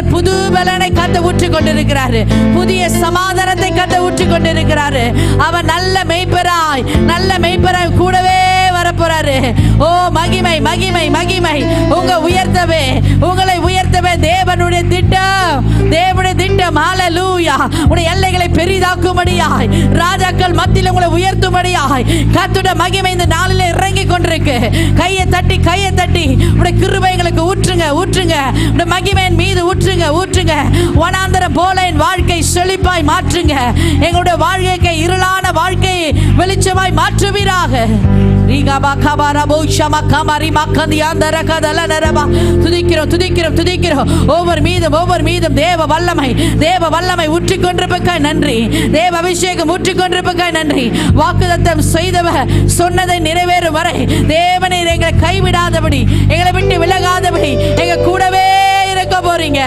கர்த்தர் புது பலனை கர்த்தர் ஊற்றிக் கொண்டிருக்கிறாரு. புதிய சமாதானத்தை கர்த்தர் ஊற்றிக் கொண்டிருக்கிறாரு. அவர் நல்ல மேய்ப்பராய் கூடவே வரப்போறாரு. ஓ மகிமை மகிமை மகிமை. உங்களை உயர்த்தவே தேவனுடைய திட்டம். ஹல்லேலூயா. உடைய எல்லைகளை பெரிதாக்கும்படியாய், ராஜாக்கள் மத்தியில் உங்களை உயர்த்தும்படியாய் கர்த்தருடைய மகிமை இந்த நாளிலே இறங்கி கொண்டிருக்கு. கையை தட்டி உடைய கிருபைகளுக்கு ஊற்றுங்க. உடைய மகிமையின் மீது ஊற்றுங்க. வனாந்தரம் போல என் வாழ்க்கை செழிப்பாய் மாற்றுங்க. எங்களுடைய வாழ்க்கை இருளான வாழ்க்கையை வெளிச்சமாய் மாற்றுவீராக. துதிக்கிறோம். ஒவ்வொரு மீதும் தேவ வல்லமை ஊற்றிக் கொண்டிருப்பதற்காய் நன்றி. தேவ அபிஷேகம் ஊற்றிக் கொண்டிருப்பதற்காய் நன்றி. வாக்குத்தத்தம் செய்தவர் சொன்னதை நிறைவேறும் வரை தேவனை எங்களை கைவிடாதபடி, எங்களை விட்டு விலகாதபடி எங்க கூடவே இருக்க போறீங்க.